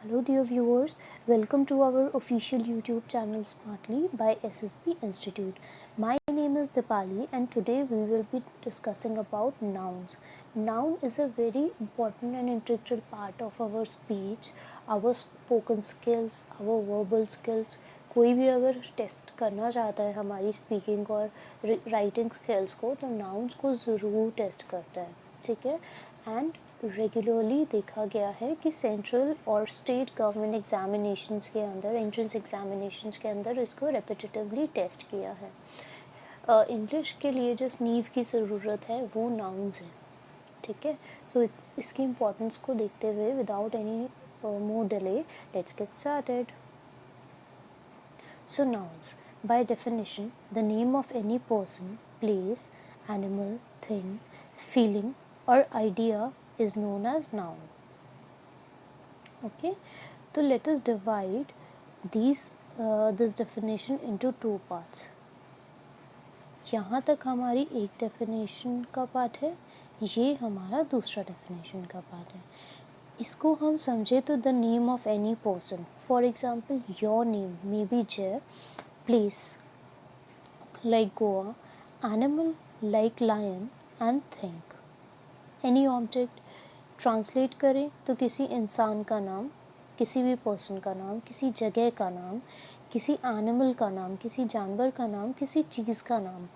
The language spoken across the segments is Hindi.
Hello dear viewers, welcome to our official YouTube channel Smartly by SSB Institute. My name is Dipali and today we will be discussing about nouns. Noun is a very important and integral part of our speech, our spoken skills, our verbal skills. कोई भी अगर टेस्ट करना चाहता है हमारी स्पीकिंग और राइटिंग स्किल्स को तो नाउन्स को ज़रूर टेस्ट करता है, ठीक है. एंड रेगुलरली देखा गया है कि सेंट्रल और स्टेट गवर्नमेंट एग्जामिनेशंस के अंदर, एंट्रेंस एग्जामिनेशंस के अंदर इसको रेपिटेटिवली टेस्ट किया है. इंग्लिश के लिए जिस नीव की ज़रूरत है वो नाउन्स है, ठीक है. सो इसकी इम्पोर्टेंस को देखते हुए without any more delay let's get started. So nouns, by definition, the name of any person, place, animal, thing, feeling or idea is known as noun. Okay, so let us divide this definition into two parts. यहाँ तक हमारी एक डेफिनेशन का पार्ट है, ये हमारा दूसरा डेफिनेशन का पार्ट है. इसको हम समझे तो the name of any person, for example your name may be जय, place like Goa, animal like lion and think. Any object translate करें तो किसी इंसान का नाम, किसी भी पर्सन का नाम, किसी जगह का नाम, किसी एनिमल का नाम, किसी जानवर का नाम, किसी चीज़ का नाम,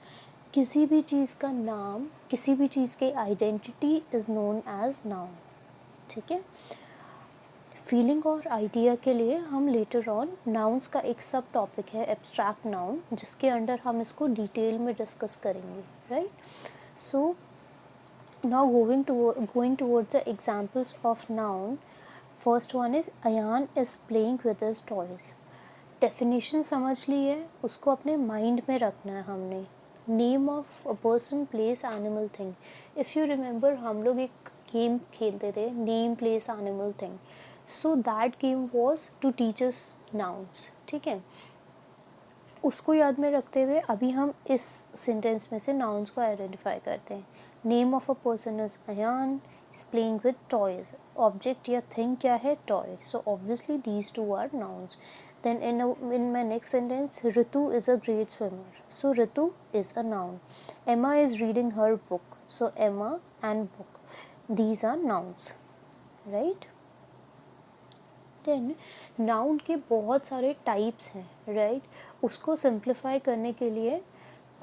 किसी भी चीज़ का नाम, किसी भी चीज़ की identity is known as noun, ठीक है. फीलिंग और आइडिया के लिए हम लेटर ऑन नाउन्स का एक सब टॉपिक है एब्स्ट्रैक्ट नाउन, जिसके अंडर हम इसको डिटेल में डिस्कस करेंगे, right. So now going towards the examples of noun. First one is Ayan is playing with his toys. Definition समझ ली है, उसको अपने माइंड में रखना है हमने. Name of a person, place, animal, thing. If you remember हम लोग एक गेम खेलते थे, name, place, animal, thing. So that game was to teach us nouns, ठीक है. उसको याद में रखते हुए अभी हम इस सेंटेंस में से नाउन्स को आइडेंटिफाई करते हैं. Name of a person is Ayan, is playing with toys. Object या थिंग क्या है? Toy. So obviously these two are nouns. Then in my next sentence, Ritu is a great swimmer. So Ritu is a noun. Emma is reading her book. So Emma and book. These are nouns, right? Then noun के बहुत सारे types हैं, right? उसको simplify करने के लिए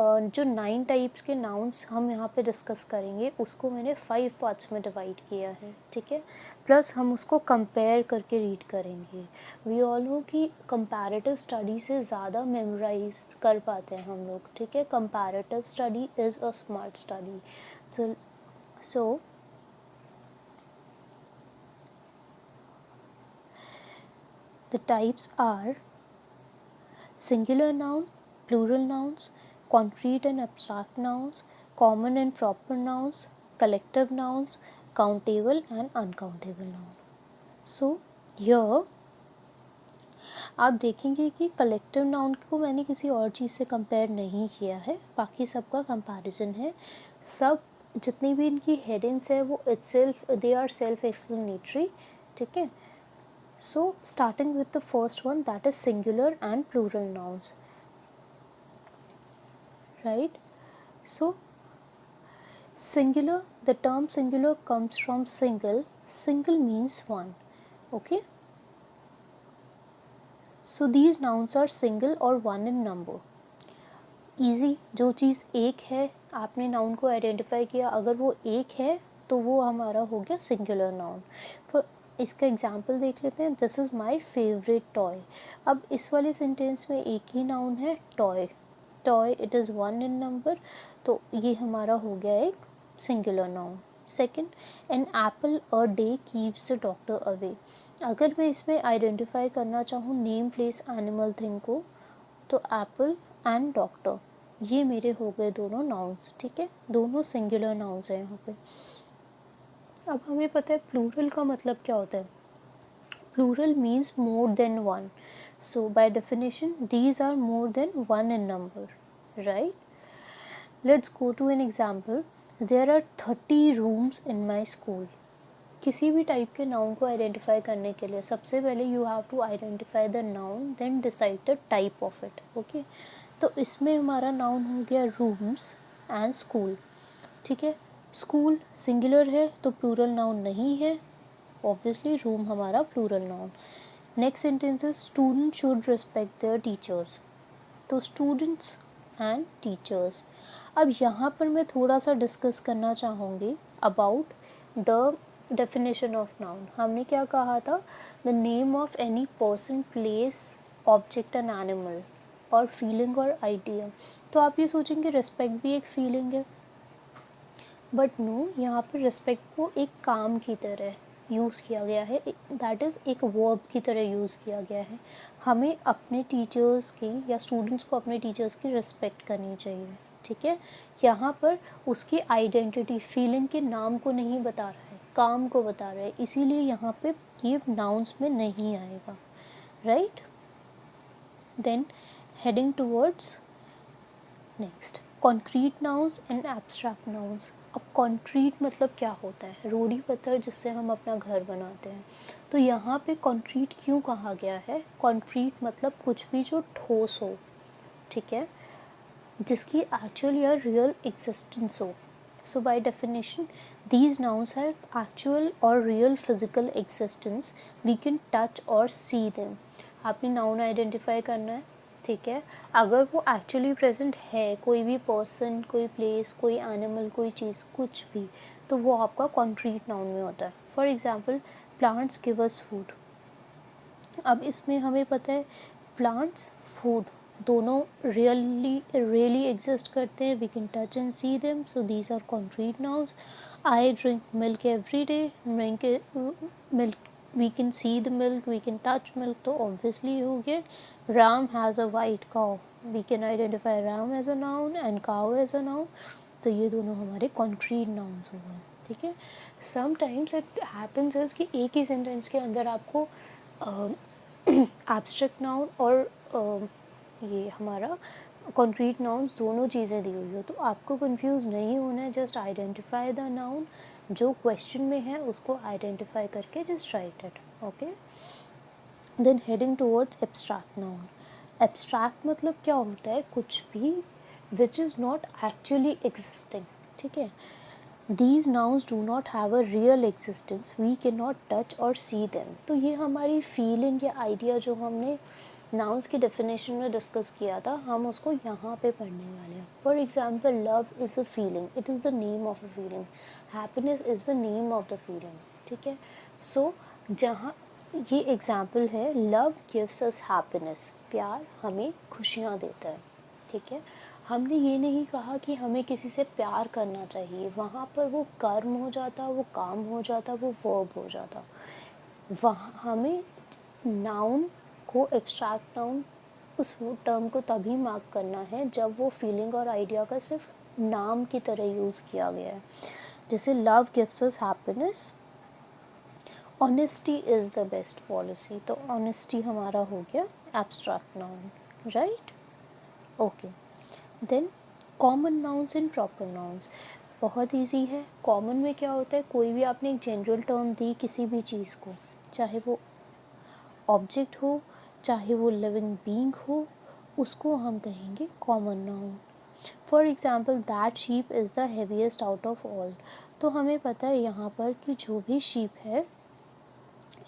जो 9 टाइप्स के नाउन्स हम यहाँ पे डिस्कस करेंगे उसको मैंने 5 पार्ट्स में डिवाइड किया है, ठीक है. प्लस हम उसको कंपेयर करके रीड करेंगे. वी ऑल नो कि कंपैरेटिव स्टडी से ज़्यादा मेमोराइज कर पाते हैं हम लोग, ठीक है. Comparative study is a smart study. So the types are singular noun, plural nouns, concrete and abstract nouns, common and proper nouns, collective nouns, countable and uncountable nouns. So here आप देखेंगे कि कलेक्टिव नाउन को मैंने किसी और चीज़ से कंपेयर नहीं किया है, बाकी सबका कंपैरिजन है. सब जितनी भी इनकी हेडिंग्स है वो itself they are self explanatory, ठीक है. So starting with the first one, that is singular and plural nouns, right? So singular, the term singular comes from single. Single means one, okay. So these nouns are single or one in number. Easy, जो चीज़ एक है आपने नाउन को आइडेंटिफाई किया, अगर वो एक है तो वो हमारा हो गया सिंगुलर नाउन. फॉर इसका एग्जाम्पल देख लेते हैं. This is my favourite toy. अब इस वाले सेंटेंस में एक ही नाउन है toy. Toy it is one in number, तो ये हमारा हो गया एक singular noun. Second, an apple a day keeps the doctor away. अगर मैं इसमें आइडेंटिफाई करना चाहूँ नेम, प्लेस, एनिमल, थिंग को, तो एप्पल एंड डॉक्टर ये मेरे हो गए दोनों नाउन्स, ठीक है. दोनों सिंगुलर नाउन्स हैं यहाँ पे. अब हमें पता है प्लूरल का मतलब क्या होता है. Plural means more than one. So by definition these are more than one in number, right. Let's go to an example. There are 30 rooms in my school. किसी भी टाइप के नाउन को आइडेंटिफाई करने के लिए सबसे पहले you have to identify the noun then decide the type of it. Okay, तो इसमें हमारा नाउन हो गया रूम्स एंड स्कूल। ठीक है, स्कूल सिंगुलर है तो प्लूरल नाउन नहीं है, ऑब्वियसली रूम हमारा प्लूरल नाउन। नेक्स्ट सेंटेंस है student should respect there teachers, तो स्टूडेंट्स एंड टीचर्स। अब यहाँ पर मैं थोड़ा सा डिस्कस करना चाहूँगी about the definition of noun. हमने क्या कहा था, the name of any person, place, object and animal और फीलिंग और आइडिया। तो आप ये सोचेंगे रिस्पेक्ट भी एक फीलिंग है, बट नो, यहाँ पर रिस्पेक्ट को एक काम की तरह यूज़ किया गया है, दैट इज़ एक वर्ब की तरह यूज़ किया गया है। हमें अपने टीचर्स की या स्टूडेंट्स को अपने टीचर्स की रिस्पेक्ट करनी चाहिए। ठीक है, यहाँ पर उसकी आइडेंटिटी फीलिंग के नाम को नहीं बता रहा है, काम को बता रहा है, इसीलिए यहाँ पे ये नाउन्स में नहीं आएगा, right. Then heading towards next concrete nouns and abstract nouns. अब कॉन्क्रीट मतलब क्या होता है, रोड़ी पत्थर जिससे हम अपना घर बनाते हैं। तो यहाँ पे कॉन्क्रीट क्यों कहा गया है, कॉन्क्रीट मतलब कुछ भी जो ठोस हो, ठीक है, जिसकी एक्चुअल या रियल एग्जिस्टेंस हो। So by definition these nouns have actual or real physical existence, we can touch or see them. आपने नाउन आइडेंटिफाई करना है, ठीक है, अगर वो एक्चुअली प्रेजेंट है, कोई भी पर्सन, कोई प्लेस, कोई एनिमल, कोई चीज़, कुछ भी, तो वो आपका कॉन्क्रीट नाउन में होता है। For example plants give us food. अब इसमें हमें पता है प्लांट्स फूड दोनों रियली एग्जिस्ट करते हैं, we can touch and see them, so these are concrete nouns. I drink milk every day, drink milk, we can see the milk, we can touch milk, तो ऑब्वियसली हो गया। Ram has a white cow, we can identify Ram as a noun and cow as a noun, तो ये दोनों हमारे कॉन्क्रीट नाउन्स हो गए। ठीक है, समटाइम्स इट हैपन्स इज कि एक ही सेंटेंस के अंदर आपको एब्स्ट्रैक्ट नाउन और ये हमारा कॉन्क्रीट नाउन्स दोनों चीज़ें दी हुई हो, तो आपको कंफ्यूज नहीं होना है, जस्ट आइडेंटिफाई द नाउन, जो क्वेश्चन में है उसको आइडेंटिफाई करके just write it. Okay, then heading towards abstract noun. Abstract मतलब क्या होता है, कुछ भी which is not actually existing. ठीक है, These nouns do not have a real existence, we cannot touch or see them। तो ये हमारी फीलिंग या आइडिया जो हमने नाउन्स की डेफिनेशन में डिस्कस किया था, हम उसको यहाँ पे पढ़ने वाले हैं। For example love is a feeling, it is the name of a feeling, happiness is the name of the feeling. ठीक है, सो जहाँ ये एग्जाम्पल है, लव गिव्स अस हैप्पीनेस, प्यार हमें खुशियाँ देता है। ठीक है, हमने ये नहीं कहा कि हमें किसी से प्यार करना चाहिए, वहाँ पर वो कर्म हो जाता, वो काम हो जाता, वो वर्ब हो जाता। वहाँ हमें नाउन को, एब्स्ट्रैक्ट नाउन, उस टर्म को तभी मार्क करना है जब वो फीलिंग और आइडिया का सिर्फ नाम की तरह यूज़ किया गया है। जैसे love gives us happiness, honesty is the best policy, तो ऑनेस्टी हमारा हो गया abstract noun, right. Okay, then common nouns and proper nouns. बहुत इजी है। कॉमन में क्या होता है, कोई भी आपने एक जनरल टर्म दी किसी भी चीज़ को, चाहे वो ऑब्जेक्ट हो, चाहे वो लिविंग बीइंग हो, उसको हम कहेंगे common noun. For example that sheep is the heaviest out of all, तो हमें पता है यहाँ पर कि जो भी शीप है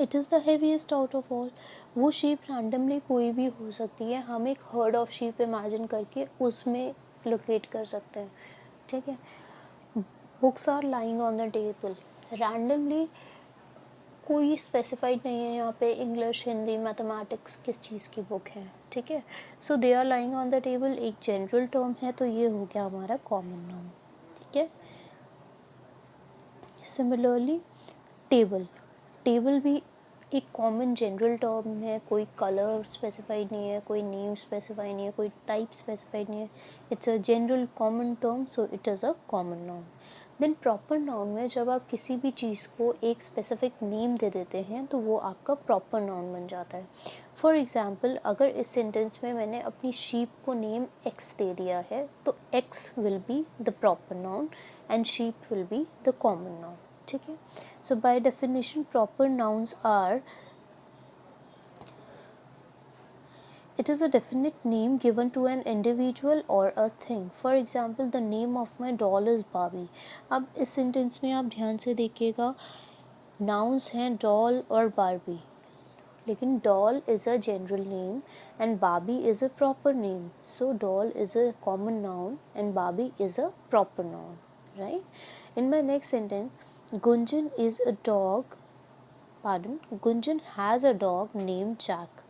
it is the heaviest out of all. वो शीप रैंडमली कोई भी हो सकती है, हम एक हर्ड ऑफ शीप इमेजिन करके उसमें लोकेट कर सकते हैं। ठीक है, books are lying on the table, randomly कोई स्पेसिफाइड नहीं है यहाँ पे, इंग्लिश, हिंदी, मैथमेटिक्स, किस चीज़ की बुक है। ठीक है, so they are lying on the table एक जनरल टर्म है, तो ये हो गया हमारा कॉमन नाउन। ठीक है, सिमिलरली टेबल, टेबल भी एक कॉमन जनरल टर्म है, कोई कलर स्पेसिफाइड नहीं है, कोई नेम स्पेसिफाइड नहीं है, कोई टाइप स्पेसिफाइड नहीं है, it's a general common term, so it is a common noun. Then proper noun में जब आप किसी भी चीज़ को एक स्पेसिफिक नेम दे देते हैं तो वो आपका प्रॉपर नाउन बन जाता है। फॉर एग्जाम्पल अगर इस सेंटेंस में मैंने अपनी शीप को नेम एक्स दे दिया है, तो x will be the proper noun and sheep will be the common noun. ठीक है. So by definition proper nouns are, it is a definite name given to an individual or a thing. For example, the name of my doll is Barbie. अब इस सेंटेंस में आप ध्यान से देखिएगा, नाउन्स हैं डॉल और बारबी, लेकिन doll is a general name and Barbie is a proper name. So doll is a common noun and Barbie is a proper noun, right. In my next sentence, Gunjan is a dog, pardon, Gunjan has a dog named Jack.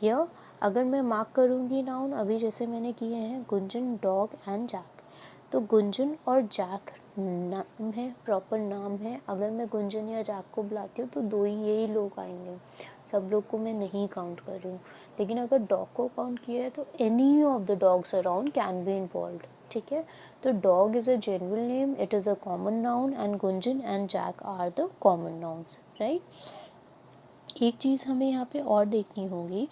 Here, अगर मैं मार्क करूँगी नाउन अभी जैसे मैंने किए हैं गुंजन, डॉग एंड जैक, तो गुंजन और जैक नाम है, प्रॉपर नाम है. अगर मैं गुंजन या जैक को बुलाती हूँ तो दो ही यही लोग आएंगे, सब लोग को मैं नहीं काउंट कर रही हूँ. लेकिन अगर डॉग को काउंट किया है तो any of the dogs around can be involved. ठीक है, तो dog is a general name, it is a common noun and Gunjan and Jack are the common nouns, right. एक चीज़ हमें यहाँ पे और देखनी होगी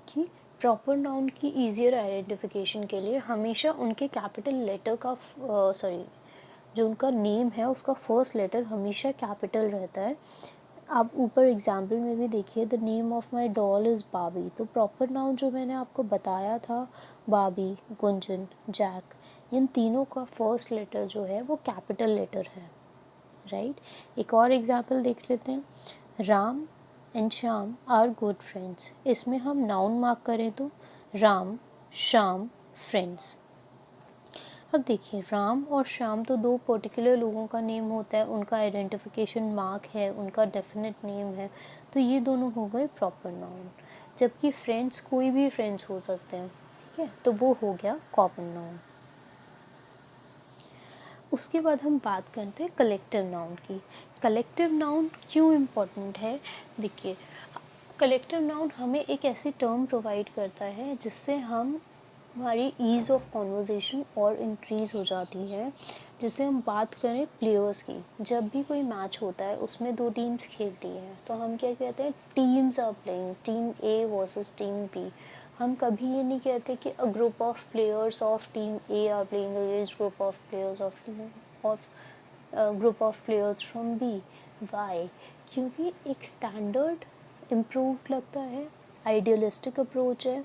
कि प्रॉपर नाउन की ईजियर आइडेंटिफिकेशन के लिए हमेशा उनके कैपिटल लेटर का जो उनका नेम है उसका फर्स्ट लेटर हमेशा कैपिटल रहता है. आप ऊपर एग्जाम्पल में भी देखिए, the name of my doll is बाबी, तो प्रॉपर नाउन जो मैंने आपको बताया था, बाबी, गुंजन, जैक, इन तीनों का फर्स्ट लेटर जो है वो कैपिटल लेटर है, राइट. एक और एग्जाम्पल देख लेते हैं, Ram and Shyam are good friends. इसमें हम नाउन मार्क करें तो राम, श्याम, फ्रेंड्स. अब देखिए, राम और श्याम तो दो पर्टिकुलर लोगों का नेम होता है, उनका आइडेंटिफिकेशन मार्क है, उनका डेफिनेट नेम है, तो ये दोनों हो गए प्रॉपर नाउन. जबकि फ्रेंड्स कोई भी फ्रेंड्स हो सकते हैं, ठीक है, तो वो हो गया कॉमन नाउन. उसके बाद हम बात करते हैं कलेक्टिव नाउन की. कलेक्टिव नाउन क्यों इम्पोर्टेंट है? देखिए, कलेक्टिव नाउन हमें एक ऐसी टर्म प्रोवाइड करता है जिससे हमारी ईज़ ऑफ कॉन्वर्जेसन और इंक्रीज़ हो जाती है. जैसे हम बात करें प्लेयर्स की, जब भी कोई मैच होता है उसमें दो टीम्स खेलती हैं तो हम क्या कहते हैं, teams are playing, team A versus team B. हम कभी ये नहीं कहते कि a group of players of team A are playing against group of players of group of players from B. Why? क्योंकि एक स्टैंडर्ड इम्प्रूव्ड लगता है, आइडियलिस्टिक अप्रोच है,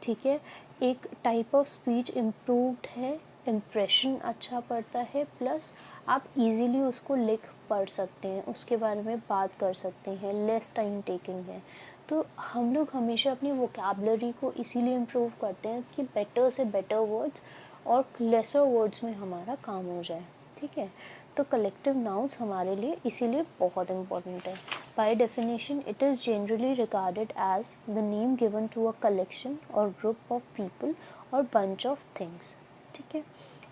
ठीक है, एक टाइप ऑफ स्पीच इम्प्रूव्ड है, इम्प्रेशन अच्छा पड़ता है, प्लस आप इजीली उसको लिख पढ़ सकते हैं, उसके बारे में बात कर सकते हैं, लेस टाइम टेकिंग है. तो हम लोग हमेशा अपनी वोकैबलरी को इसीलिए इम्प्रूव करते हैं कि बेटर से बेटर वर्ड्स और लेसर वर्ड्स में हमारा काम हो जाए, ठीक है. तो कलेक्टिव नाउन्स हमारे लिए इसीलिए बहुत इम्पोर्टेंट है. By definition it is generally regarded as the name given to a collection और ग्रुप ऑफ पीपल और बंच ऑफ थिंग्स, ठीक है.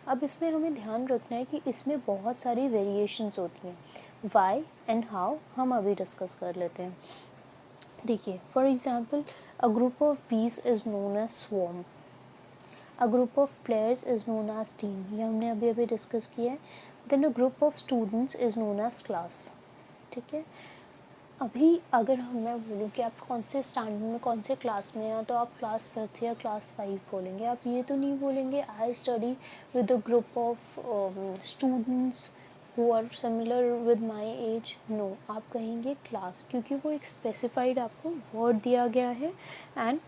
अब इसमें हमें ध्यान रखना है कि इसमें बहुत सारी वेरिएशंस होती हैं. वाई एंड हाउ हम अभी डिस्कस कर लेते हैं. देखिए, for example, a group of bees is known as swarm, a group of players is known as team, ये हमने अभी अभी डिस्कस किया है. Then a group of students is known as class, ठीक है. अभी अगर मैं बोलूँ कि आप कौन से स्टैंडर्ड में, कौन से क्लास में हैं, तो आप क्लास 5 या क्लास 5 बोलेंगे. आप ये तो नहीं बोलेंगे I study with a group of students who are similar with my age. No, आप कहेंगे क्लास, क्योंकि वो एक स्पेसिफाइड आपको वर्ड दिया गया है and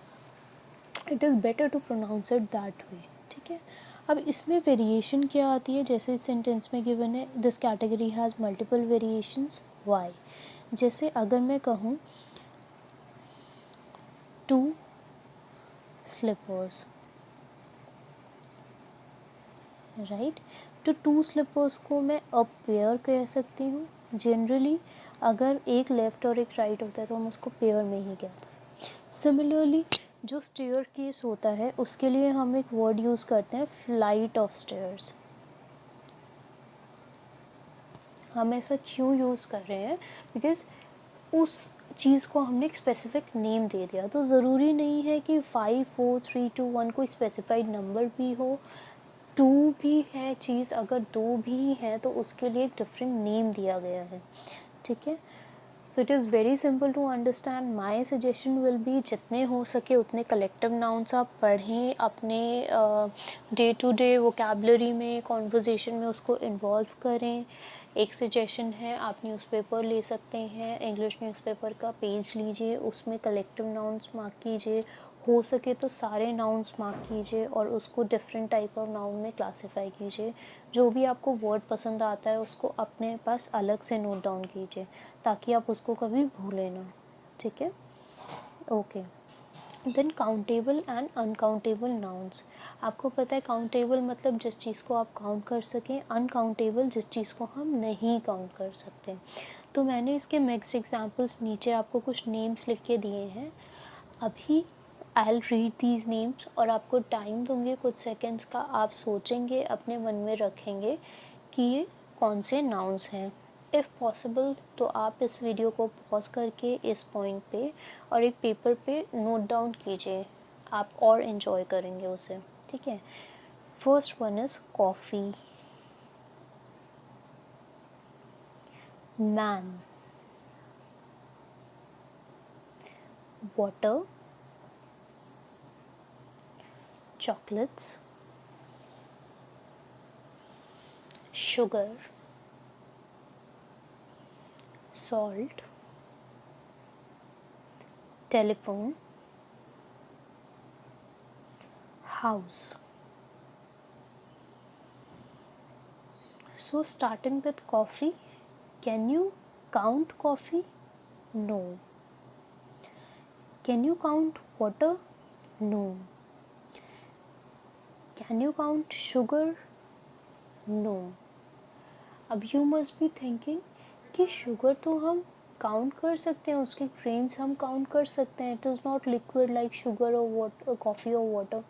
it is better to pronounce it that way, ठीक है. अब इसमें वेरिएशन क्या आती है, जैसे इस सेंटेंस में गिवन है, this category has multiple variations. Why? जैसे अगर मैं कहूँ टू स्लीपर्स, राइट, तो टू स्लीपर्स को मैं अ पेयर कह सकती हूँ. जनरली अगर एक लेफ़्ट और एक राइट होता है तो हम उसको पेयर में ही कहते हैं. सिमिलरली जो स्टेयर केस होता है उसके लिए हम एक वर्ड यूज़ करते हैं, फ्लाइट ऑफ स्टेयर्स. हम ऐसा क्यों यूज़ कर रहे हैं? बिकॉज उस चीज़ को हमने एक स्पेसिफिक नेम दे दिया. तो ज़रूरी नहीं है कि 5 4 3 2 1 कोई स्पेसिफाइड नंबर भी हो. 2 भी है चीज़, अगर 2 भी है तो उसके लिए एक डिफरेंट नेम दिया गया है, ठीक है. So it is very simple to understand. My suggestion will be, जितने हो सके उतने कलेक्टिव नाउन्स आप पढ़ें, अपने डे टू डे वोकेबलरी में, कॉन्वर्जेसन में उसको इन्वॉल्व करें. एक सजेशन है, आप न्यूज़पेपर ले सकते हैं, इंग्लिश न्यूज़पेपर का पेज लीजिए, उसमें कलेक्टिव नाउन्स मार्क कीजिए, हो सके तो सारे नाउन्स मार्क कीजिए और उसको डिफरेंट टाइप ऑफ नाउन में क्लासीफाई कीजिए। जो भी आपको वर्ड पसंद आता है उसको अपने पास अलग से नोट डाउन कीजिए ताकि आप उसको कभी भूलें ना, ठीक है। Okay, then countable and uncountable nouns. आपको पता है काउंटेबल मतलब जिस चीज़ को आप काउंट कर सकें, अनकाउंटेबल जिस चीज़ को हम नहीं काउंट कर सकते। तो मैंने इसके मिक्स्ड एग्जांपल्स नीचे आपको कुछ नेम्स लिख के दिए हैं। अभी I will read these names और आपको टाइम दूंगी कुछ सेकेंड्स का, आप सोचेंगे, अपने मन में रखेंगे कि ये कौन से नाउन्स हैं। इफ़ पॉसिबल तो आप इस वीडियो को पॉज करके इस पॉइंट पे और एक पेपर पे नोट डाउन कीजिए, आप और इन्जॉय करेंगे उसे, ठीक है। First one is coffee, man, water, chocolates, sugar, salt, telephone, house. So starting with coffee, can you count coffee? No. Can you count water? No. Can you count sugar? No. अब you must be thinking कि शुगर तो हम काउंट कर सकते हैं, उसके ग्रेन्स हम काउंट कर सकते हैं, it is not liquid like sugar और वाटर, कॉफ़ी और वाटर,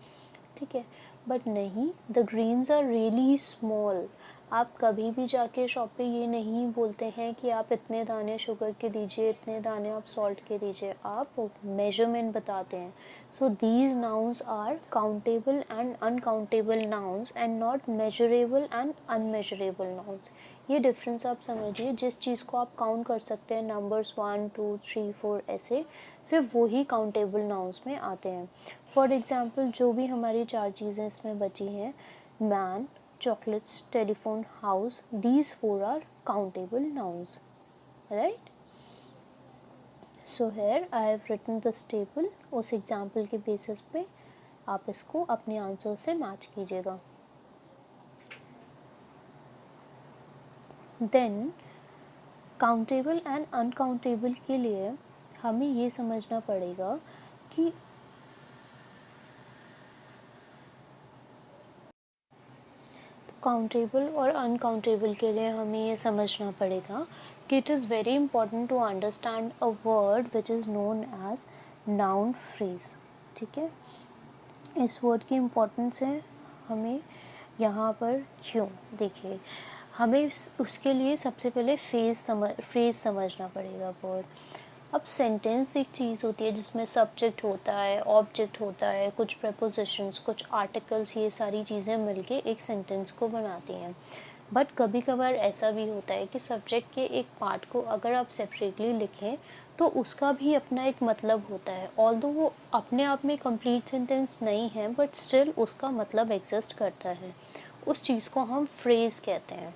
ठीक है। बट नहीं, the grains are really small. आप कभी भी जाके शॉप पे ये नहीं बोलते हैं कि आप इतने दाने शुगर के दीजिए, इतने दाने आप सॉल्ट के दीजिए, आप मेजरमेंट बताते हैं। So these nouns are countable and uncountable nouns and not measurable and unmeasurable nouns. ये डिफरेंस आप समझिए, जिस चीज़ को आप काउंट कर सकते हैं नंबर्स 1 2 3 4 ऐसे, सिर्फ वही काउंटेबल नाउन्स में आते हैं। फॉर एग्ज़ाम्पल जो भी हमारी 4 चीज़ें इसमें बची हैं, man, chocolates, telephone, house, these 4 are countable nouns, right? So here I have written this table, उस example के basis पे आप इसको अपने आंसर से मैच कीजिएगा। Then countable and uncountable के लिए हमें ये समझना पड़ेगा कि काउंटेबल और अनकाउंटेबल के लिए हमें ये समझना पड़ेगा कि it is very important to understand a word which is known as noun phrase, ठीक है। इस वर्ड की इम्पोर्टेंस है हमें यहाँ पर क्यों, देखिए हमें उसके लिए सबसे पहले फ्रेज समझना पड़ेगा वर्ड। अब सेंटेंस एक चीज़ होती है जिसमें सब्जेक्ट होता है, ऑब्जेक्ट होता है, कुछ प्रपोजिशंस, कुछ आर्टिकल्स, ये सारी चीज़ें मिलके एक सेंटेंस को बनाती हैं। बट कभी कभार ऐसा भी होता है कि सब्जेक्ट के एक पार्ट को अगर आप सेपरेटली लिखें तो उसका भी अपना एक मतलब होता है, ऑल्दो वो अपने आप में कंप्लीट सेंटेंस नहीं है बट स्टिल उसका मतलब एग्जिस्ट करता है। उस चीज़ को हम फ्रेज़ कहते हैं,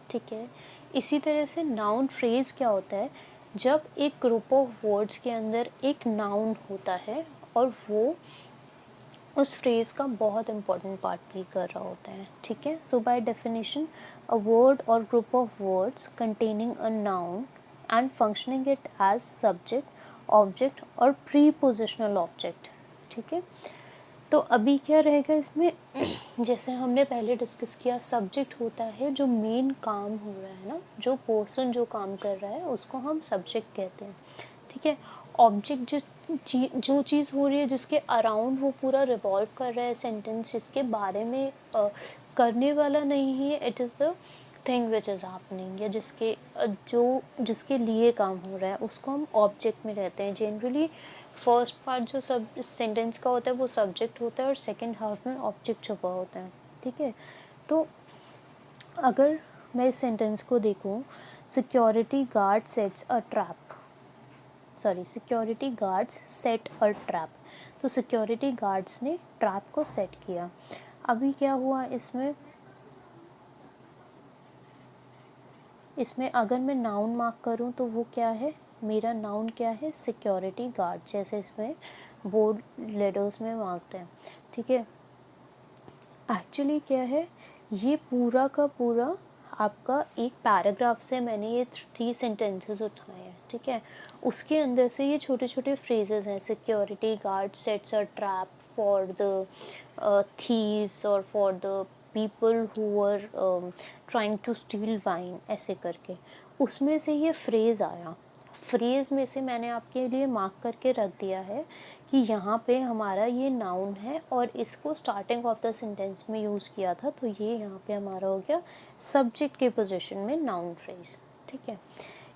ठीक है। इसी तरह से नाउन फ्रेज़ क्या होता है, जब एक ग्रुप ऑफ वर्ड्स के अंदर एक नाउन होता है और वो उस फ्रेज़ का बहुत इंपॉर्टेंट पार्ट प्ले कर रहा होता है, ठीक है। So by definition a word और group of words containing a noun and functioning it as subject, object और प्रीपोजिशनल ऑब्जेक्ट, ठीक है। तो अभी क्या रहेगा इसमें जैसे हमने पहले डिस्कस किया, सब्जेक्ट होता है जो मेन काम हो रहा है ना, जो पर्सन जो काम कर रहा है उसको हम सब्जेक्ट कहते हैं, ठीक है। ऑब्जेक्ट जो चीज़ हो रही है जिसके अराउंड वो पूरा रिवॉल्व कर रहा है सेंटेंस, जिसके बारे में करने वाला नहीं है, it is the thing which is happening, या जिसके लिए काम हो रहा है उसको हम ऑब्जेक्ट में रहते हैं। जनरली फर्स्ट पार्ट जो सब सेंटेंस का होता है वो सब्जेक्ट होता है और सेकंड हाफ में ऑब्जेक्ट छुपा होता है, ठीक है। तो अगर मैं इस सेंटेंस को देखूं, security guard sets a trap, security guards set a trap, तो सिक्योरिटी गार्ड्स ने ट्रैप को सेट किया। अभी क्या हुआ इसमें, इसमें अगर मैं नाउन मार्क करूँ तो वो क्या है, मेरा नाउन क्या है, सिक्योरिटी गार्ड, जैसे इसमें बोल्ड लेटर्स में मांगते हैं, ठीक है। एक्चुअली क्या है, ये पूरा का पूरा आपका एक पैराग्राफ से मैंने ये 3 सेंटेंसेस उठाए हैं, ठीक है। उसके अंदर से ये छोटे छोटे फ्रेजेस हैं, security guard sets a trap for the thieves or for the people who are trying to steal wine, ऐसे करके उसमें से ये फ्रेज़ आया। फ्रेज़ में से मैंने आपके लिए मार्क करके रख दिया है कि यहाँ पे हमारा ये नाउन है और इसको स्टार्टिंग ऑफ द सेंटेंस में यूज़ किया था, तो ये यहाँ पे हमारा हो गया सब्जेक्ट के पोजीशन में नाउन फ्रेज़, ठीक है।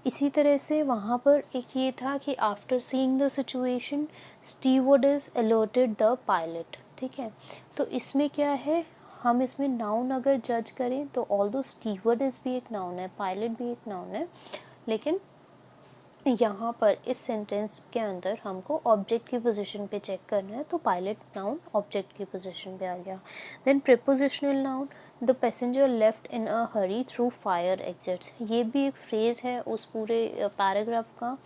इसी तरह से वहाँ पर एक ये था कि after seeing the situation stewardess alerted the pilot, ठीक है। तो इसमें क्या है, हम इसमें नाउन अगर जज करें तो ऑल्दो स्टीवर्डेस भी एक नाउन है, पायलट भी एक नाउन है, लेकिन यहाँ पर इस सेंटेंस के अंदर हमको ऑब्जेक्ट की पोजीशन पे चेक करना है, तो पायलट नाउन ऑब्जेक्ट की पोजीशन पे आ गया। Then prepositional noun, the passenger left in a hurry through fire exits, ये भी एक फ्रेज है उस पूरे पैराग्राफ का,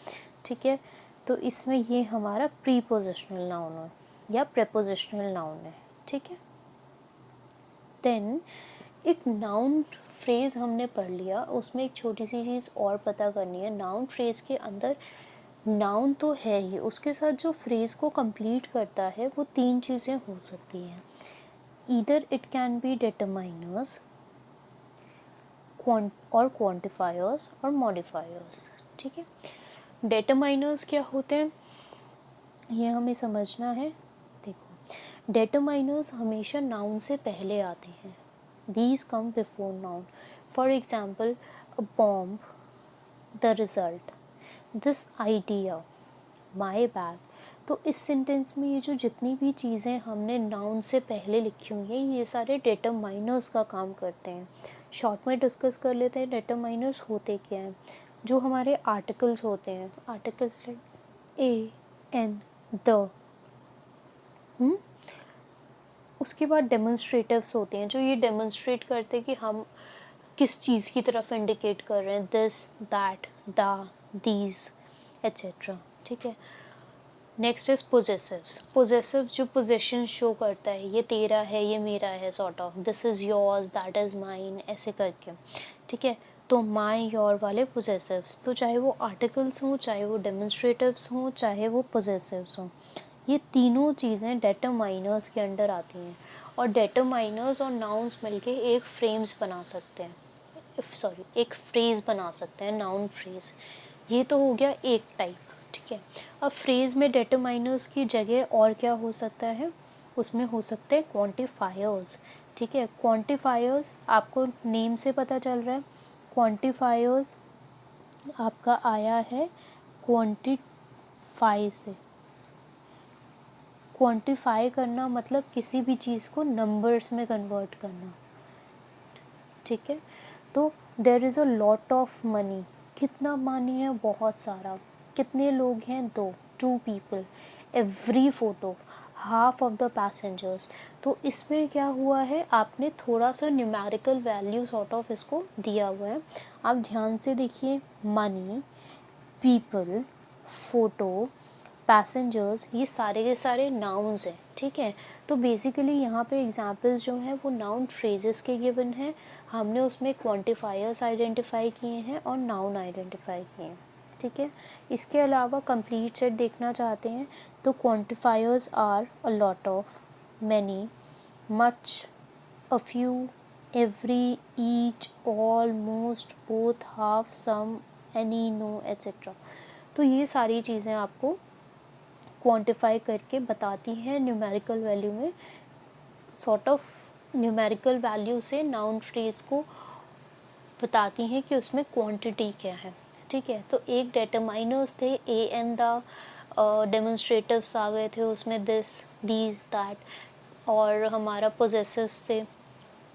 ठीक है। तो इसमें ये हमारा प्रीपोजिशनल नाउन है या प्रीपोजिशनल नाउन है, ठीक है। देन एक नाउन फ्रेज़ हमने पढ़ लिया, उसमें एक छोटी सी चीज़ और पता करनी है। नाउन फ्रेज़ के अंदर नाउन तो है ही, उसके साथ जो फ्रेज़ को कंप्लीट करता है वो 3 चीज़ें हो सकती हैं। Either it can be determiners और क्वांटिफायर्स और मॉडिफायर्स, ठीक है। डिटरमाइनर्स क्या होते हैं ये हमें समझना है। देखो, डिटरमाइनर्स हमेशा नाउन से पहले आते हैं, these come before noun. For example, a bomb, the result, this idea, my bag. तो इस सेंटेंस में ये जो जितनी भी चीज़ें हमने नाउन से पहले लिखी हुई हैं ये सारे डिटरमाइनर्स का काम करते हैं। शॉर्ट में डिस्कस कर लेते हैं डिटरमाइनर्स होते क्या हैं। जो हमारे आर्टिकल्स होते हैं, articles like a, an, the, उसके बाद डेमोन्स्ट्रेटिव्स होते हैं जो ये डेमोन्स्ट्रेट करते हैं कि हम किस चीज़ की तरफ इंडिकेट कर रहे हैं, this, that, the, these, etcetera, ठीक है। Next is possessives. पोजेसिव जो पोजेशन शो करता है, ये तेरा है, ये मेरा है, sort of, this is yours, that is mine, ऐसे करके, ठीक है। तो माई, योर वाले पोजेसिव्स, तो चाहे वो आर्टिकल्स हों, चाहे वो डेमोन्स्ट्रेटिव्स हों, चाहे वो पोजेसिव्स हों, ये तीनों चीज़ें डिटरमाइनर्स के अंडर आती हैं। और डिटरमाइनर्स और नाउन्स मिलके एक फ्रेम्स बना सकते हैं, एक फ्रेज़ बना सकते हैं, नाउन फ्रेज़। ये तो हो गया एक टाइप, ठीक है। अब फ्रेज़ में डिटरमाइनर्स की जगह और क्या हो सकता है, उसमें हो सकते हैं क्वांटिफायर्स, ठीक है। क्वांटिफायर्स आपको नेम से पता चल रहा है, क्वांटिफायर्स आपका आया है क्वांटिफाई से। क्वांटिफाई करना मतलब किसी भी चीज़ को नंबर्स में कन्वर्ट करना, ठीक है। तो there is a lot of money, कितना मनी है, बहुत सारा। कितने लोग हैं, 2 people, every photo, half of the passengers. तो इसमें क्या हुआ है, आपने थोड़ा सा न्यूमेरिकल वैल्यू सॉर्ट ऑफ इसको दिया हुआ है। आप ध्यान से देखिए, मनी, पीपल, फोटो, पैसेंजर्स, ये सारे के सारे नाउन्स हैं, ठीक है। तो बेसिकली यहाँ पे एग्जांपल्स जो हैं वो नाउन फ्रेजेस के गिवन हैं, हमने उसमें क्वांटिफायर्स आइडेंटिफाई किए हैं और नाउन आइडेंटिफाई किए हैं, ठीक है। इसके अलावा कंप्लीट सेट देखना चाहते हैं तो quantifiers are a lot of, many, much, a few, every, each, all, most, both, half, some, any, no, etcetera. तो ये सारी चीज़ें आपको क्वांटिफाई करके बताती हैं न्यूमेरिकल वैल्यू में, सॉर्ट ऑफ न्यूमेरिकल वैल्यू से नाउन फ्रेज को बताती हैं कि उसमें क्वांटिटी क्या है, ठीक है। तो एक डिटरमाइनर्स थे, ए एन द, डेमोन्स्ट्रेटिव्स आ गए थे उसमें, दिस, दीज, दैट, और हमारा पोजेसिव्स थे,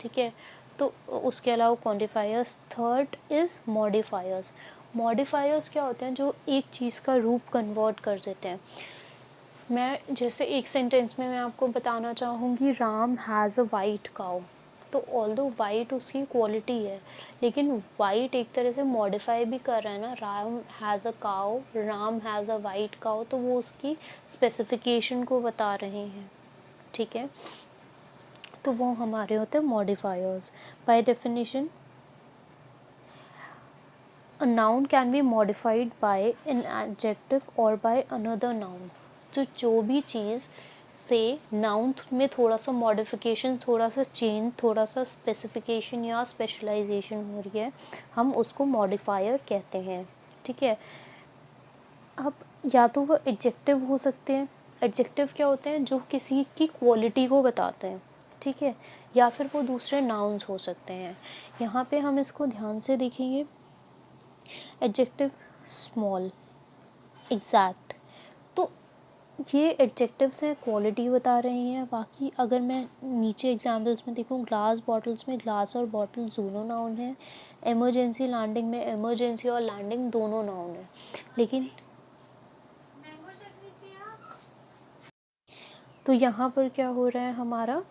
ठीक है। तो उसके अलावा quantifiers. Third is modifiers. Modifiers क्या होते हैं, जो एक चीज़ का रूप कन्वर्ट कर देते हैं। मैं जैसे एक सेंटेंस में मैं आपको बताना चाहूँगी, Ram has a white cow, तो ऑल्दो वाइट उसकी क्वालिटी है, लेकिन वाइट एक तरह से मॉडिफाई भी कर रहा है ना, Ram has a cow, Ram has a white cow, तो वो उसकी स्पेसिफिकेशन को बता रहे हैं, ठीक है। तो वो हमारे होते हैं modifiers. By definition a noun can be modified by an adjective or by another noun। तो जो भी चीज़ से नाउन में थोड़ा सा मॉडिफिकेशन, थोड़ा सा चेंज, थोड़ा सा स्पेसिफिकेशन या स्पेशलाइजेशन हो रही है, हम उसको मॉडिफायर कहते हैं, ठीक है। अब या तो वो एडजेक्टिव हो सकते हैं, एडजेक्टिव क्या होते हैं, जो किसी की क्वालिटी को बताते हैं, ठीक है, या फिर वो दूसरे नाउन्स हो सकते हैं। यहाँ पे हम इसको ध्यान से देखेंगे। एडजेक्टिव स्मॉल, एग्जैक्ट, तो ये एडजेक्टिव्स हैं, क्वालिटी बता रहे हैं। बाकी अगर मैं नीचे एग्जांपल्स में देखूँ, ग्लास बॉटल्स में ग्लास और बॉटल दोनों नाउन है। इमरजेंसी लैंडिंग में इमरजेंसी और लैंडिंग दोनों नाउन है, लेकिन तो यहाँ पर क्या हो रहा है हमारा,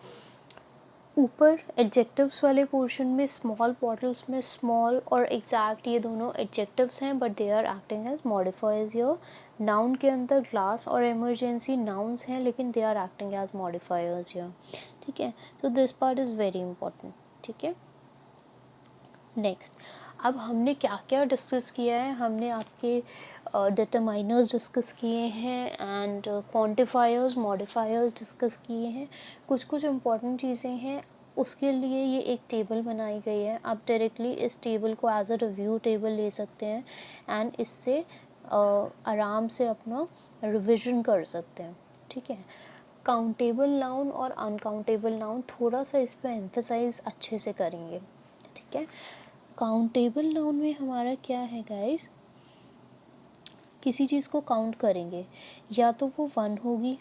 ऊपर एडजेक्टिव्स वाले पोर्शन में स्मॉल बॉटल्स में स्मॉल और एग्जैक्ट ये दोनों एडजेक्टिव्स हैं, but they are acting as modifiers. Your noun के अंदर ग्लास और इमरजेंसी नाउन्स हैं, लेकिन they are acting as modifiers your, ठीक है। तो this part is very important, ठीक है। नेक्स्ट, अब हमने क्या क्या डिस्कस किया है, हमने आपके डिटरमाइनर्स डिस्कस किए हैं एंड क्वांटिफायर्स, मॉडिफायर्स डिस्कस किए हैं। कुछ कुछ इम्पॉर्टेंट चीज़ें हैं, उसके लिए ये एक टेबल बनाई गई है। आप डायरेक्टली इस टेबल को एज अ रिव्यू टेबल ले सकते हैं एंड इससे आराम से अपना रिविजन कर सकते हैं, ठीक है। काउंटेबल नाउन और अनकाउंटेबल नाउन, थोड़ा सा इस पर एम्फसाइज अच्छे से करेंगे, ठीक है। काउंटेबल नाउन में हमारा क्या है गाइस, किसी चीज़ को काउंट करेंगे, या तो वो 1 होगी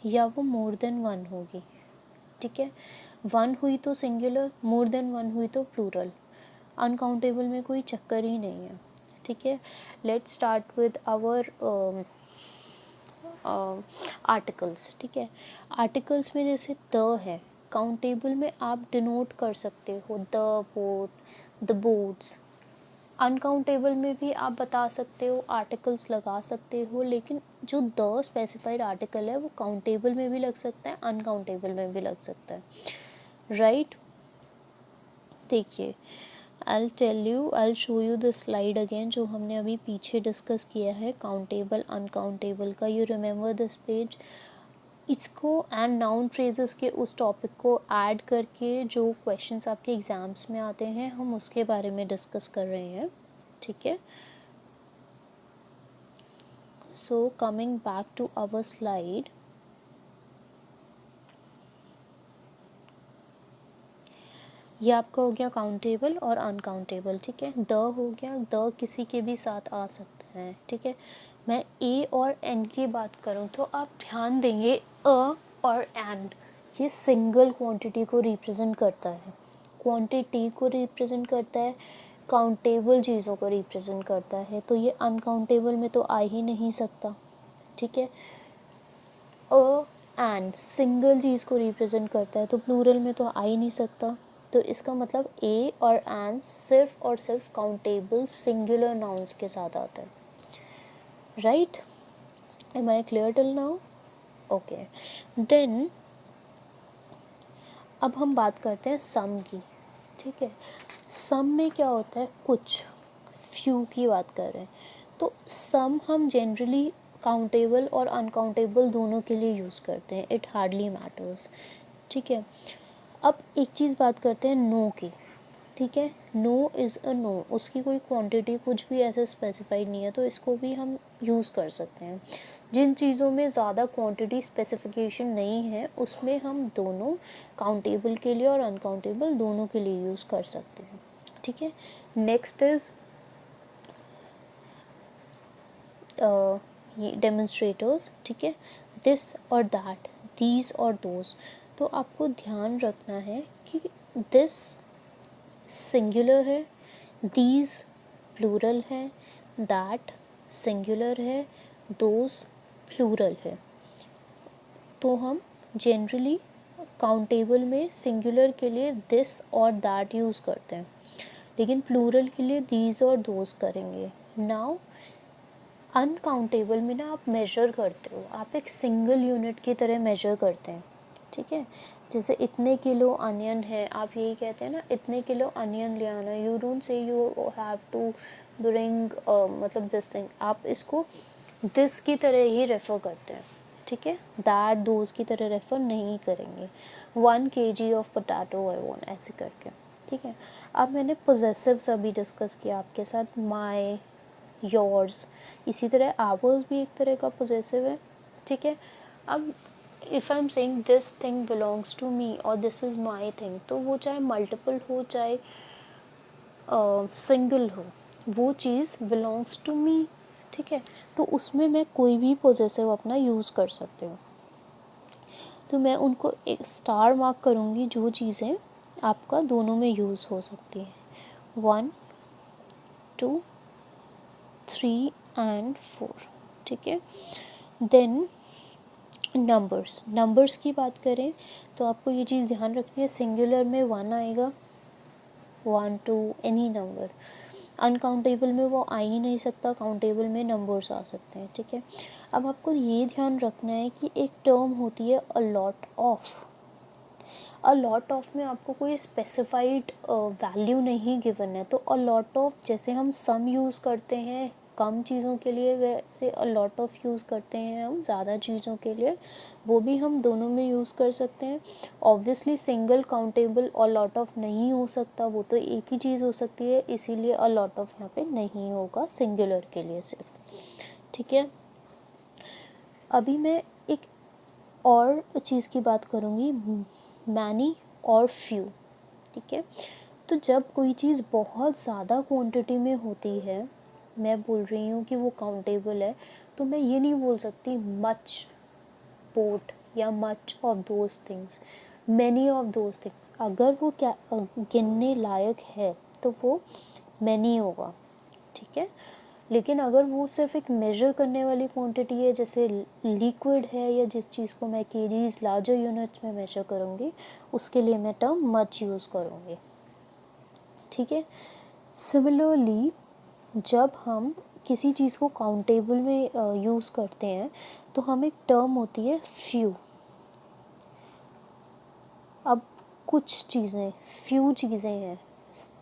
या वो मोर देन 1 होगी, ठीक है। 1 हुई तो सिंगुलर, मोर देन 1 हुई तो प्लूरल। अनकाउंटेबल में कोई चक्कर ही नहीं है, ठीक है। Let's start with our articles, ठीक है। आर्टिकल्स में जैसे द है, काउंटेबल में आप डिनोट कर सकते हो the boat, the boats. Uncountable में भी आप बता सकते हो, आर्टिकल्स लगा सकते हो, लेकिन जो द स्पेसिफाइड आर्टिकल है वो काउंटेबल में भी लग सकता है, अनकाउंटेबल में भी लग सकता है, राइट। देखिए, I'll tell you, I'll show you the slide again जो हमने अभी पीछे डिस्कस किया है, काउंटेबल अनकाउंटेबल का। You remember this page. इसको एंड नाउन फ्रेजेस के उस टॉपिक को ऐड करके जो क्वेश्चंस आपके एग्ज़ाम्स में आते हैं, हम उसके बारे में डिस्कस कर रहे हैं, ठीक है। So coming back to our slide, ये आपका हो गया काउंटेबल और अनकाउंटेबल, ठीक है। द हो गया, द किसी के भी साथ आ सकता है, ठीक है। मैं ए और एन की बात करूँ तो आप ध्यान देंगे, अ और एंड ये सिंगल क्वांटिटी को रिप्रेजेंट करता है, क्वांटिटी को रिप्रेजेंट करता है, काउंटेबल चीज़ों को रिप्रेजेंट करता है, तो ये अनकाउंटेबल में तो आ ही नहीं सकता, ठीक है। अ एंड सिंगल चीज़ को रिप्रेजेंट करता है, तो प्लूरल में तो आ ही नहीं सकता। तो इसका मतलब ए और एंड सिर्फ और सिर्फ काउंटेबल सिंगुलर नाउन्स के साथ आता है, right. Am I clear till now? Okay, then अब हम बात करते हैं सम की, ठीक है। सम में क्या होता है, कुछ फ्यू की बात कर रहे हैं, तो सम हम जनरली काउंटेबल और अनकाउंटेबल दोनों के लिए यूज़ करते हैं, इट हार्डली मैटर्स, ठीक है। अब एक चीज़ बात करते हैं नो की, ठीक है। नो इज़ अ नो, उसकी कोई क्वांटिटी कुछ भी ऐसे स्पेसिफाइड नहीं है, तो इसको भी हम यूज़ कर सकते हैं। जिन चीज़ों में ज़्यादा क्वांटिटी स्पेसिफिकेशन नहीं है, उसमें हम दोनों काउंटेबल के लिए और अनकाउंटेबल दोनों के लिए यूज़ कर सकते हैं, ठीक है। नेक्स्ट इज़ ये डेमोन्स्ट्रेटर्स, ठीक है। दिस और दैट, दीज और दोज, तो आपको ध्यान रखना है कि दिस सिंगुलर है, दीज प्लूरल है, दैट सिंगुलर है, दोज प्लूरल है। तो हम जनरली काउंटेबल में सिंगुलर के लिए दिस और दैट यूज़ करते हैं, लेकिन प्लूरल के लिए दीज और दोज करेंगे। नाउ अनकाउंटेबल में ना आप मेजर करते हो, आप एक सिंगल यूनिट की तरह मेजर करते हैं, ठीक है। जैसे इतने किलो अनियन है, आप यही कहते हैं ना इतने किलो अनियन ले आना, you don't say you have to bring मतलब दिस थिंग, आप इसको दिस की तरह ही रेफ़र करते हैं, ठीक है। दैट दोज की तरह रेफ़र नहीं करेंगे। 1 kg of potato I want, ऐसे करके, ठीक है। अब मैंने पोजेसिव्स अभी डिस्कस किया आपके साथ, माई, योर्स, इसी तरह आवर्स भी एक तरह का पोजेसिव है, ठीक है। अब if I am saying this thing belongs to me और दिस इज़ माई थिंग, तो वो चाहे मल्टीपल हो चाहे सिंगल हो, वो चीज़ बिलोंग्स टू मी, ठीक है। तो उसमें मैं कोई भी पोजेसिव अपना यूज़ कर सकती हूँ। तो मैं उनको एक स्टार मार्क करूँगी जो चीज़ें आपका दोनों में यूज़ हो सकती हैं। 1, 2, 3 एंड 4, ठीक है। देन नंबर्स की बात करें तो आपको ये चीज़ ध्यान रखनी है, सिंगुलर में 1 आएगा, 1, 2 एनी नंबर। अनकाउंटेबल में वो आ ही नहीं सकता, काउंटेबल में नंबर्स आ सकते हैं, ठीक है। अब आपको ये ध्यान रखना है कि एक टर्म होती है अ लॉट ऑफ में आपको कोई स्पेसिफाइड वैल्यू नहीं गिवन है। तो अ लॉट ऑफ जैसे हम सम यूज़ करते हैं कम चीज़ों के लिए, वैसे अ लॉट ऑफ यूज़ करते हैं हम ज़्यादा चीज़ों के लिए, वो भी हम दोनों में यूज़ कर सकते हैं। Obviously single countable a lot of नहीं हो सकता, वो तो एक ही चीज़ हो सकती है, इसीलिए अ लॉट ऑफ यहाँ पे नहीं होगा सिंगुलर के लिए सिर्फ, ठीक है। अभी मैं एक और चीज़ की बात करूँगी, मैनी और फ्यू, ठीक है। तो जब कोई चीज़ बहुत ज़्यादा क्वांटिटी में होती है, मैं बोल रही हूँ कि वो काउंटेबल है, तो मैं ये नहीं बोल सकती मच बोट या much of those things, many of those things. अगर वो क्या गिनने लायक है तो वो मैनी होगा, ठीक है। लेकिन अगर वो सिर्फ एक मेजर करने वाली क्वांटिटी है, जैसे लिक्विड है, या जिस चीज़ को मैं केजीज लार्जर यूनिट्स में मेजर करूँगी, उसके लिए मैं टर्म मच यूज़ करूँगी, ठीक है। सिमिलरली जब हम किसी चीज़ को काउंटेबल में यूज़ करते हैं तो हम एक टर्म होती है फ्यू। अब कुछ चीज़ें, फ्यू चीज़ें हैं,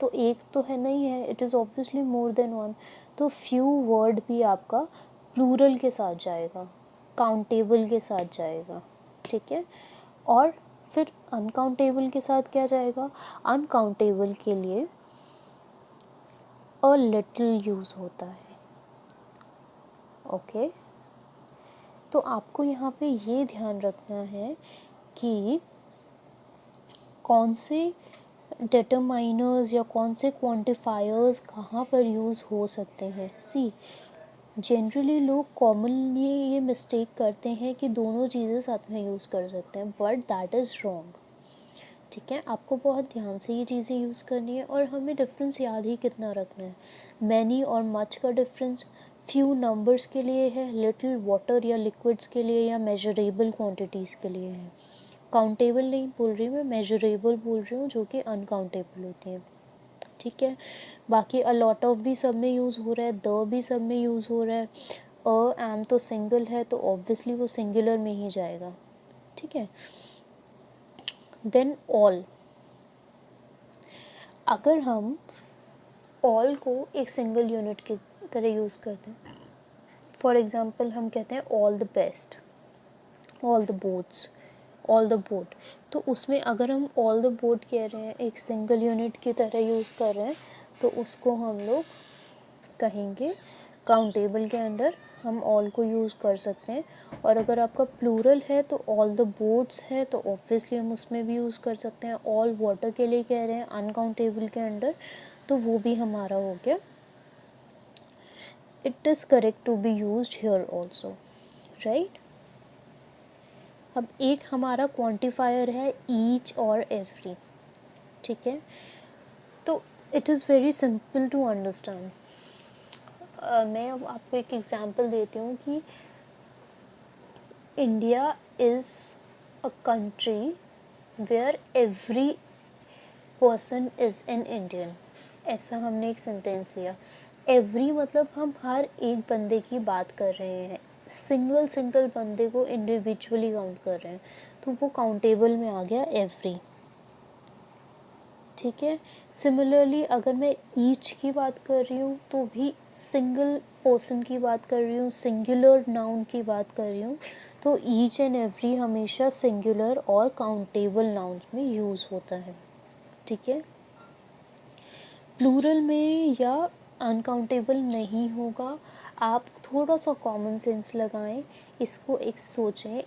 तो एक तो है नहीं है, it is obviously more than one, तो फ्यू वर्ड भी आपका प्लूरल के साथ जाएगा, काउंटेबल के साथ जाएगा, ठीक है। और फिर अनकाउंटेबल के साथ क्या जाएगा, अनकाउंटेबल के लिए अ लिटिल यूज़ होता है, ओके। तो आपको यहाँ पे ये ध्यान रखना है कि कौन से डिटरमाइनर्स या कौन से क्वांटिफायर्स कहाँ पर यूज़ हो सकते हैं। सी जनरली लोग कॉमनली ये मिस्टेक करते हैं कि दोनों चीज़ें साथ में यूज़ कर सकते हैं, बट दैट इज़ रॉन्ग, ठीक है। आपको बहुत ध्यान से ये चीज़ें यूज़ करनी है, और हमें डिफरेंस याद ही कितना रखना है। मैनी और मच का डिफरेंस फ्यू नंबर्स के लिए है, लिटिल वाटर या लिक्विड्स के लिए या मेजरेबल क्वांटिटीज़ के लिए है। काउंटेबल नहीं बोल रही मैं, मेजरेबल बोल रही हूँ, जो कि अनकाउंटेबल होती हैं, ठीक है। बाकी अ लॉट ऑफ भी सब में यूज़ हो रहा है, द भी सब में यूज़ हो रहा है, एंड तो सिंगल है तो ऑब्वियसली वो सिंगुलर में ही जाएगा, ठीक है। देन ऑल, अगर हम ऑल को एक सिंगल यूनिट की तरह यूज़ करते हैं, फॉर एग्ज़ाम्पल हम कहते हैं all the best, all the boats, all the boat, तो उसमें अगर हम ऑल द बोट कह रहे हैं, एक सिंगल यूनिट की तरह यूज़ कर रहे हैं, तो उसको हम लोग कहेंगे काउंटेबल के अंडर हम ऑल को यूज़ कर सकते हैं। और अगर आपका प्लूरल है तो ऑल द बोट्स है, तो ऑब्वियसली हम उसमें भी यूज़ कर सकते हैं। ऑल वाटर के लिए कह रहे हैं अनकाउंटेबल के अंडर, तो वो भी हमारा हो गया। It is correct to be used here also, right. अब एक हमारा क्वांटिफायर है ईच और एवरी, ठीक है। तो it is very simple to understand. मैं अब आपको एक एग्जांपल देती हूँ कि India is a country where every person is an Indian. ऐसा हमने एक सेंटेंस लिया। एवरी मतलब हम हर एक बंदे की बात कर रहे हैं, सिंगल बंदे को इंडिविजुअली काउंट कर रहे हैं, तो वो काउंटेबल में आ गया एवरी। ठीक है। सिमिलरली अगर मैं ईच की बात कर रही हूँ तो भी सिंगल पर्सन की बात कर रही हूँ, सिंगुलर नाउन की बात कर रही हूँ, तो ईच एंड एवरी हमेशा सिंगुलर और काउंटेबल नाउन्स में यूज़ होता है। ठीक है। प्लूरल में या अनकाउंटेबल नहीं होगा। आप थोड़ा सा कॉमन सेंस लगाएं, इसको एक सोचें।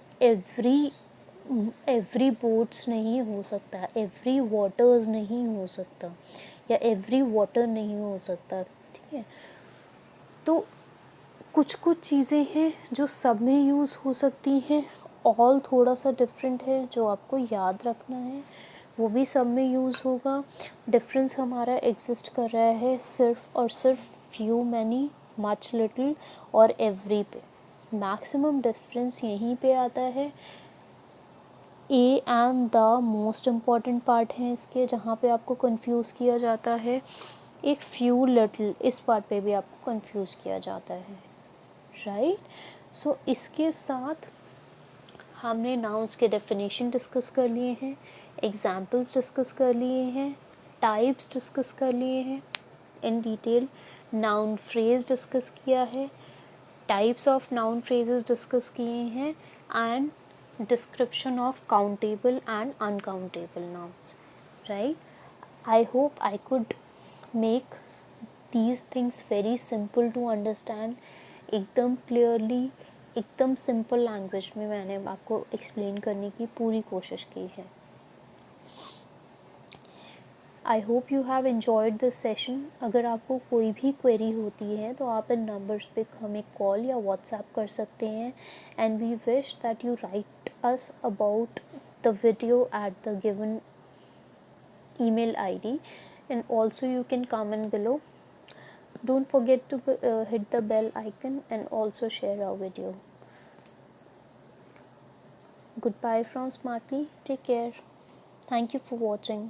एवरी बोट्स नहीं हो सकता, एवरी वाटर्स नहीं हो सकता, या एवरी वाटर नहीं हो सकता। ठीक है। तो कुछ कुछ चीज़ें हैं जो सब में यूज़ हो सकती हैं। ऑल थोड़ा सा डिफरेंट है, जो आपको याद रखना है, वो भी सब में यूज़ होगा। डिफरेंस हमारा एग्जिस्ट कर रहा है सिर्फ और सिर्फ फ्यू, मैनी, मच, लिटिल और एवरी पे। मैक्सिमम डिफरेंस यहीं पे आता है। A and the most important part हैं इसके, जहाँ पे आपको कंफ्यूज किया जाता है। एक फ्यू, लिटिल, इस पार्ट पे भी आपको कंफ्यूज किया जाता है। राइट। सो इसके साथ हमने नाउन्स के डेफिनेशन डिस्कस कर लिए हैं, एग्जाम्पल्स डिस्कस कर लिए हैं, टाइप्स डिस्कस कर लिए हैं in detail, noun phrase discuss किया है, types of noun phrases discuss किए हैं, and description of countable and uncountable nouns. Right. I hope I could make these things very simple to understand. एकदम clearly, एकदम simple language में मैंने आपको explain करने की पूरी कोशिश की है। I hope you have enjoyed this session. अगर आपको कोई भी query होती है तो आप इन numbers पे हमें call या WhatsApp कर सकते हैं, and we wish that you write us about the video at the given email ID, and also you can comment below. Don't forget to hit the bell icon and also share our video. Goodbye from Smartly. Take care. Thank you for watching.